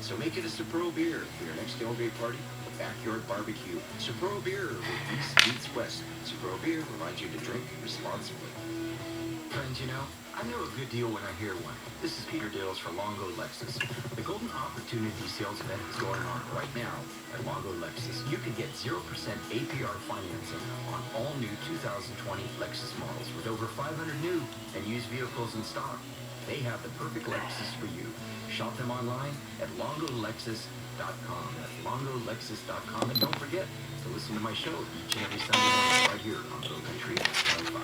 So make it a Sapro beer for your next tailgate party or backyard barbecue. Sapro beer with East meets West. Sapro beer reminds you to drink responsibly. Friends, you know, I know a good deal when I hear one. This is Peter Dales for Longo Lexus. The Golden Opportunity Sales Event is going on right now at Longo Lexus. You can get 0% APR financing on all new 2020 Lexus models with over 500 new and used vehicles in stock. They have the perfect Lexus for you. Shop them online at longolexus.com. That's longolexus.com. And don't forget to listen to my show each and every Sunday morning right here on Go Country 25.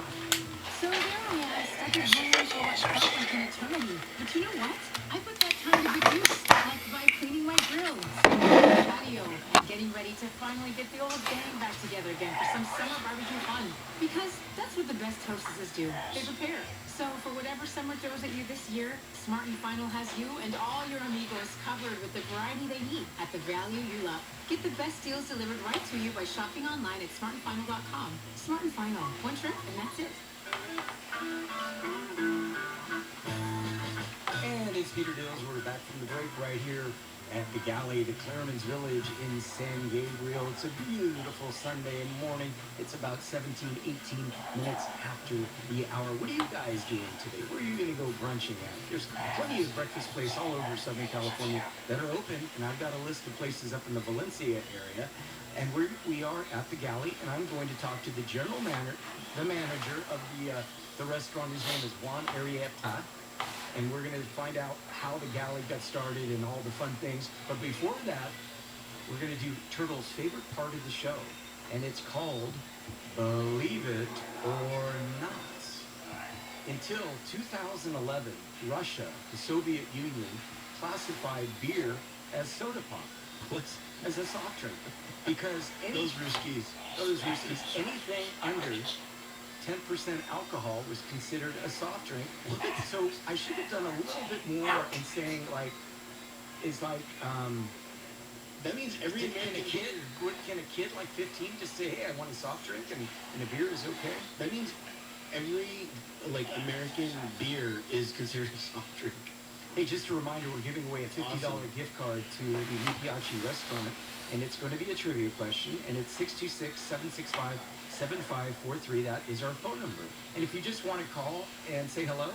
So there I am, stuck at home for what felt like an eternity. But you know what? I put that time to good use, like by cleaning my grill, the patio, and getting ready to finally get the old gang back together again for some summer barbecue fun. Because that's what the best hostesses do. They prepare. So for whatever summer throws at you this year, Smart & Final has you and all your amigos covered with the variety they need at the value you love. Get the best deals delivered right to you by shopping online at smartandfinal.com. Smart & Final. One trip and that's it. And it's Peter Dills. We're back from the break right here at the Galley, the Claremans Village in San Gabriel. It's a beautiful Sunday morning. It's about 17, 18 minutes after the hour. What are you guys doing today? Where are you going to go brunching at? There's plenty of breakfast places all over Southern California that are open, and I've got a list of places up in the Valencia area. And we are at the Galley, and I'm going to talk to the general manager, the manager of the restaurant. His name is Juan Arrieta. And we're going to find out how the Galley got started and all the fun things. But before that, we're going to do Turtle's favorite part of the show. And it's called Believe It or Not. Until 2011, Russia, the Soviet Union, classified beer as soda pop, as a soft drink. Because Those Ruskies, anything under 10% alcohol was considered a soft drink. So I should have done a little bit more in saying that means every American kid, can a kid like 15 just say, hey, I want a soft drink and a beer is okay? that means every American beer is considered a soft drink. Hey, just a reminder, we're giving away a $50 Awesome. gift card to the Mipiachi restaurant, and it's going to be a trivia question, and it's 626-765-7543. That is our phone number. And if you just want to call and say hello,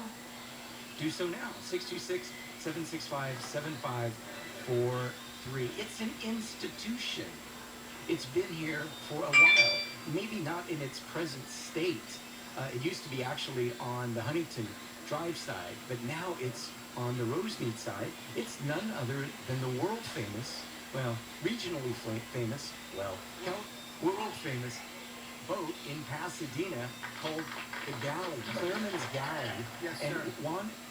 do so now. 626-765-7543. It's an institution. It's been here for a while. Maybe not in its present state. It used to be actually on the Huntington Drive side, but now it's on the Rosemead side. It's none other than the world famous, regionally famous, world famous boat in Pasadena called the Galley, Claremans Galley. Yes, and sir.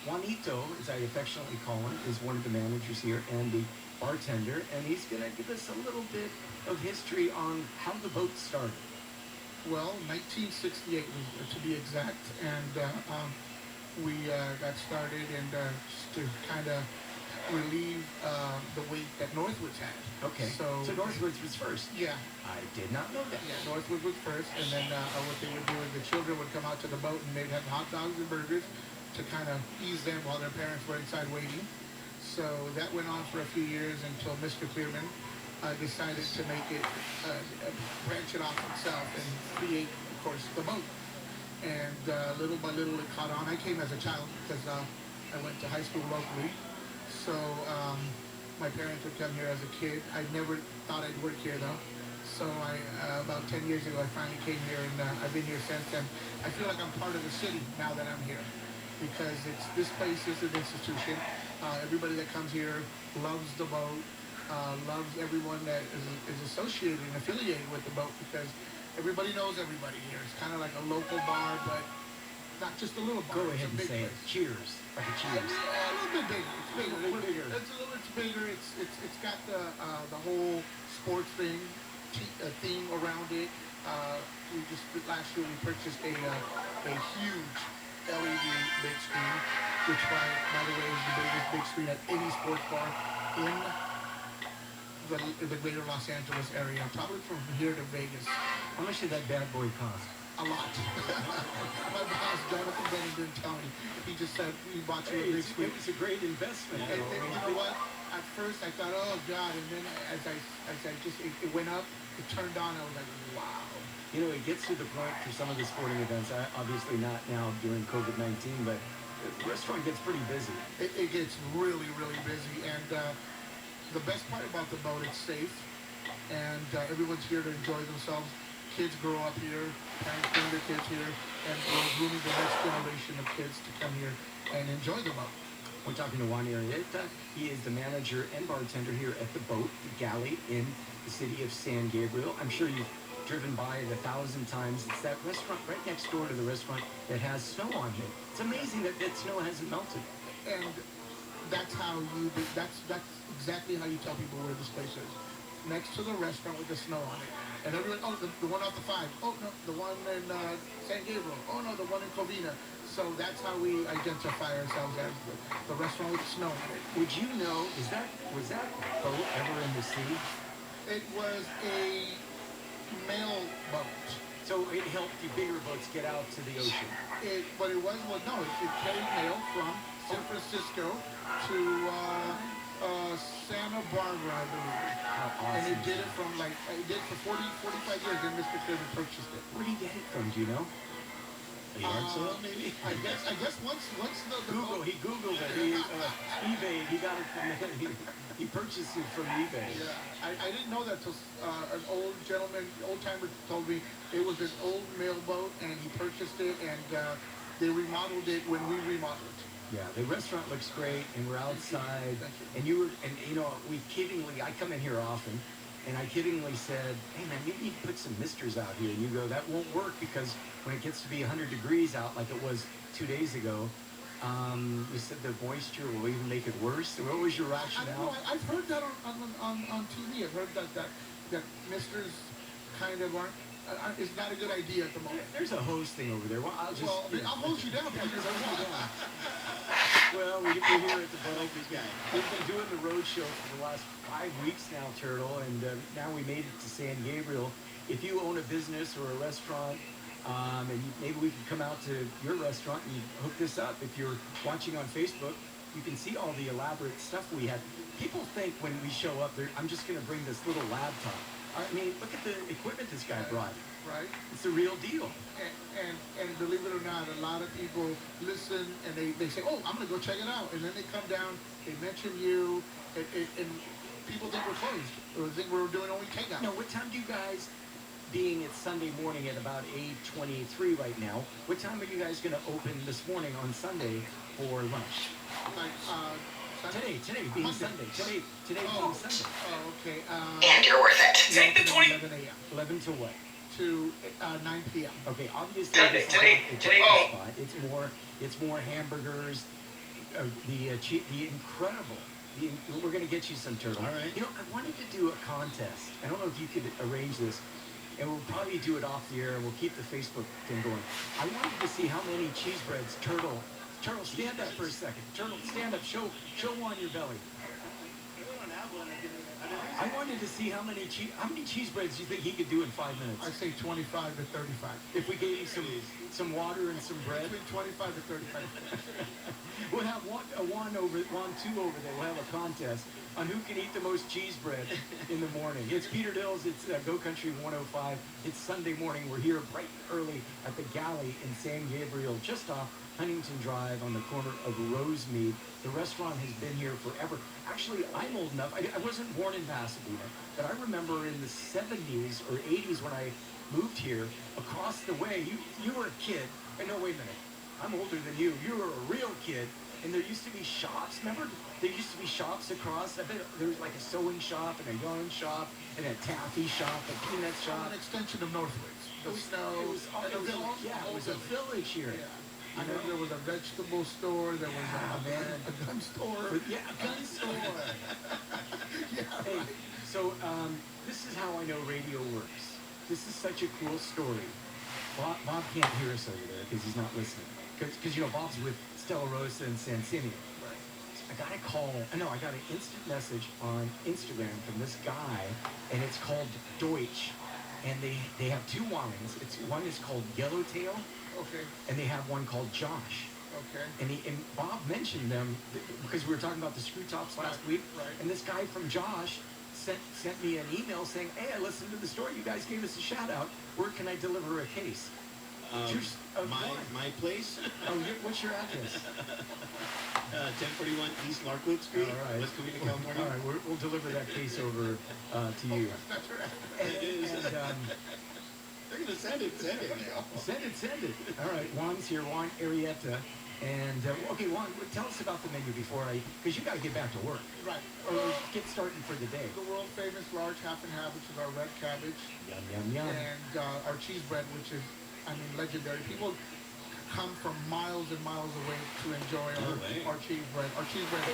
Juanito, as I affectionately call him, is one of the managers here and the bartender, and he's going to give us a little bit of history on how the boat started. Well, 1968 to be exact, and we got started and just to kind of relieve the weight that Northwoods had. Okay, so Northwoods was first. Yeah. I did not know that. Yeah, Northwoods was first, and then what they would do is the children would come out to the boat and they'd have hot dogs and burgers to kind of ease them while their parents were inside waiting. So that went on for a few years until Mr. Clearman decided to make it branch it off itself and create, of course, the boat. And little by little it caught on. I came as a child because I went to high school locally. So my parents would come here as a kid. I never thought I'd work here though. So about 10 years ago, I finally came here, and I've been here since. And I feel like I'm part of the city now that I'm here, because this place is an institution. Everybody that comes here loves the boat, loves everyone that is associated and affiliated with the boat, because everybody knows everybody here. It's kind of like a local bar, but not just a little bar. Go ahead and say it. Cheers. Like a cheers. A little bit bigger. It's bigger. It's got the whole sports theme around it. Last year we purchased a huge LED big screen, which by the way is the biggest big screen at any sports bar in the greater Los Angeles area, probably from here to Vegas. How much did that bad boy cost? A lot. My boss, Jonathan Bennett, didn't tell me. He just said, we bought you a big screen. It's a great investment. And you know what? At first I thought, oh God, and then as I just it went up, it turned on. I was like, wow. You know, it gets to the point for some of the sporting events. Obviously not now during COVID-19, but the restaurant gets pretty busy. It gets really, really busy, and the best part about the boat, it's safe, and everyone's here to enjoy themselves. Kids grow up here, parents bring their kids here, and we're grooming the next generation of kids to come here and enjoy the boat. We're talking to Juan Arrieta. He is the manager and bartender here at the boat, the Galley, in the city of San Gabriel. I'm sure you've driven by it 1,000 times. It's that restaurant right next door to the restaurant that has snow on it. It's amazing that that snow hasn't melted. And that's that's exactly how you tell people where this place is. Next to the restaurant with the snow on it. And everyone, oh, the one off the 5. Oh, no, the one in San Gabriel. Oh, no, the one in Covina. So that's how we identify ourselves as the restaurant with the snow on it. Would you know, was that boat ever in the sea? It was a mail boat. So it helped the bigger boats get out to the ocean. It carried mail from San Francisco to Santa Barbara, I believe. How awesome. And it did it from it did for 45 years, and Mr. Cleveland purchased it. Where did he get it from, do you know? A yard sale, maybe? I guess once the Google, he Googled it. He, eBay, he got it from, he purchased it from eBay. Yeah, I didn't know that till an old timer told me it was an old mail boat, and he purchased it, and they remodeled it when we remodeled. Yeah, the restaurant looks great, and we're outside. And you know, we kiddingly, I come in here often, and I kiddingly said, hey man, you need to put some misters out here. And you go, that won't work because when it gets to be 100 degrees out like it was 2 days ago, you said the moisture will even make it worse. What was your rationale? I've heard that on TV. I've heard that misters kind of aren't. It's not a good idea at the moment. There's a hose thing over there. Well, I'll hold you down. Well, we're here at the boat. We've been doing the road show for the last 5 weeks now, Turtle, and now we made it to San Gabriel. If you own a business or a restaurant, and maybe we can come out to your restaurant and hook this up. If you're watching on Facebook, you can see all the elaborate stuff we had. People think when we show up, I'm just going to bring this little laptop. I mean, look at the equipment this guy brought. Right. It's the real deal. And believe it or not, a lot of people listen and they say, oh, I'm going to go check it out. And then they come down, they mention you, and people think we're closed. Or think we're doing only takeout. No, what time do you guys, being it's Sunday morning at about 8:23 right now, what time are you guys going to open this morning on Sunday for lunch? Like, Today being Monday. Sunday. Today being Sunday. Oh, okay. And you're worth it. Take the 20. 11 a.m. 11 to what? to 9 p.m. Okay, obviously Today, spot. It's more hamburgers. The incredible. We're gonna get you some turtle. All right. You know, I wanted to do a contest. I don't know if you could arrange this, and we'll probably do it off the air. We'll keep the Facebook thing going. I wanted to see how many cheese breads Turtle, stand up for a second. Turtle, stand up. Show on your belly. I wanted to see how many cheese breads do you think he could do in 5 minutes? I say 25 to 35. If we gave him some water and some bread. Between 25 to 35. We'll have two over there. We'll have a contest on who can eat the most cheese bread in the morning. It's Peter Dill's. It's Go Country 105. It's Sunday morning. We're here bright and early at the Galley in San Gabriel, just off Huntington Drive on the corner of Rosemead. The restaurant has been here forever. Actually, I'm old enough. I wasn't born in Pasadena, but I remember in the 70s or 80s when I moved here, across the way, you were a kid. No, wait a minute. I'm older than you. You were a real kid. And there used to be shops. Remember? There used to be shops across. I bet there was like a sewing shop and a yarn shop and a taffy shop, a peanut shop. An extension of Northwoods. It was a village here. Yeah. I know there was a vegetable store. There was a gun store. Yeah, a gun store. Yeah. Hey, so this is how I know radio works. This is such a cool story. Bob can't hear us over there because he's not listening. Because you know, Bob's with Stella Rosa and San Simeon. Right. I got an instant message on Instagram from this guy, and it's called Deutsch. And they have two wines. One is called Yellowtail. Okay. And they have one called Josh. Okay. And Bob mentioned them because we were talking about the screw tops last week. Right. And this guy from Josh sent me an email saying, "Hey, I listened to the story. You guys gave us a shout out. Where can I deliver a case?" My place, What's your address? 1041 East Larkwood Street, All right. West Covina, California. All right, we'll deliver that case over to you. That's right. And They're gonna send it now. send it. All right, Juan's here, Juan Arietta. And, okay, Juan, tell us about the menu because you got to get back to work. Right. Or get started for the day. The world famous large half and half, which is our red cabbage. Yum, yum, yum. And our cheese bread, which is, legendary. People come from miles and miles away to enjoy our cheese bread. Our cheese bread.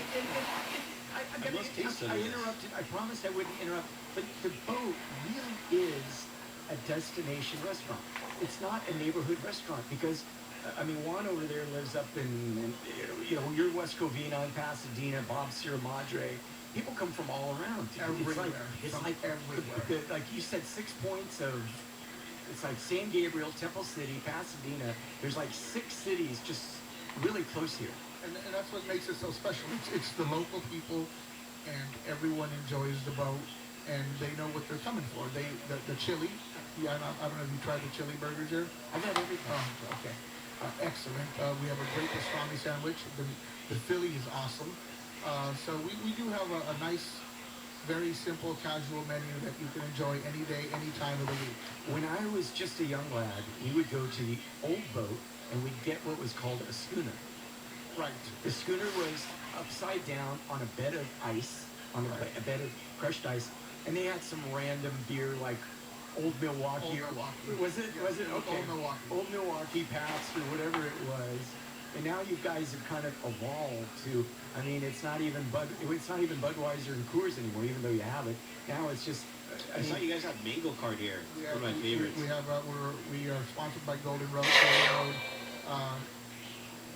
I interrupted. I promised I wouldn't interrupt. But the boat really is a destination restaurant. It's not a neighborhood restaurant because, Juan over there lives up in, you're West Covina and Pasadena, Bob Sierra Madre. People come from all around. Everywhere. It's like everywhere. like you said, 6 points of. It's like San Gabriel, Temple City, Pasadena. There's like 6 cities just really close here. And that's what makes it so special. It's the local people, and everyone enjoys the boat, and they know what they're coming for. The chili. Yeah, I don't know if you tried the chili burgers here. I've had everything. Oh, okay. Excellent. We have a great pastrami sandwich. The Philly is awesome. So we do have a nice, very simple, casual menu that you can enjoy any day, any time of the week. When I was just a young lad, we would go to the old boat and we'd get what was called a schooner. Right. The schooner was upside down on a bed of ice, on a bed of crushed ice, and they had some random beer like Old Milwaukee. Old Milwaukee. Was it? Yeah, Was it? Okay. Old Milwaukee. Old Milwaukee Pabst or whatever it was. And now you guys have kind of evolved to. It's not even Budweiser and Coors anymore, even though you have it. Now it's just. I saw you guys have mango card here. Yeah, One of my favorites. We have we are sponsored by Golden Road. Golden Road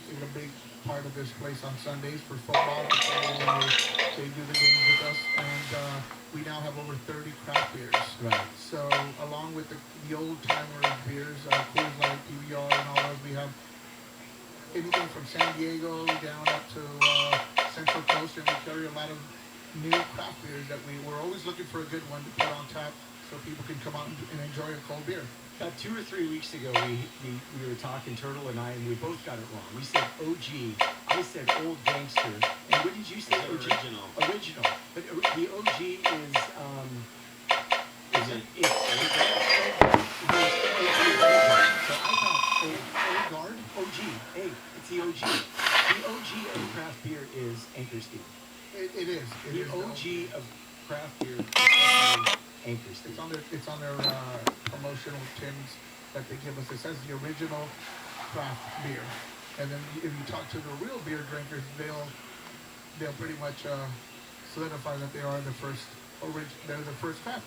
is a big part of this place on Sundays for football. They do the games with us, and we now have over 30 craft beers. Right. So along with the old timer beers, Coors Light, PBR, and all those, we have anything from San Diego down up to Central Coast, and we carry a lot of new craft beers that we're always looking for a good one to put on tap so people can come out and enjoy a cold beer. About 2 or 3 weeks ago, we were talking, Turtle and I, and we both got it wrong. We said OG. I said Old Gangster. And what did you say? OG? Original. Original. But the OG is Is it? It's so I thought Old Guard? OG. Hey, it's the OG. The OG of craft beer is Anchor Steam. It is. The OG of craft beer is Anchor Steam. It's on their promotional tins that they give us. It says the original craft beer, and then if you talk to the real beer drinkers, they'll pretty much solidify that they are the first. They're the first craft.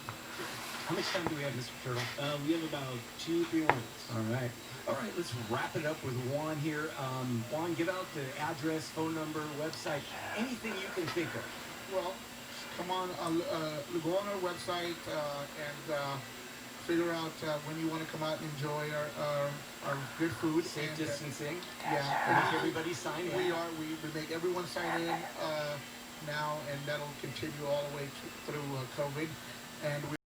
How much time do we have, Mr. Turtle? We have about 2-3 minutes. All right. Let's wrap it up with Juan here. Juan, give out the address, phone number, website, anything you can think of. Well, come on, go on our website and figure out when you want to come out and enjoy our good food. Safe distancing. Yeah. Make everybody sign in. We make everyone sign in now, and that'll continue all the way through COVID. And we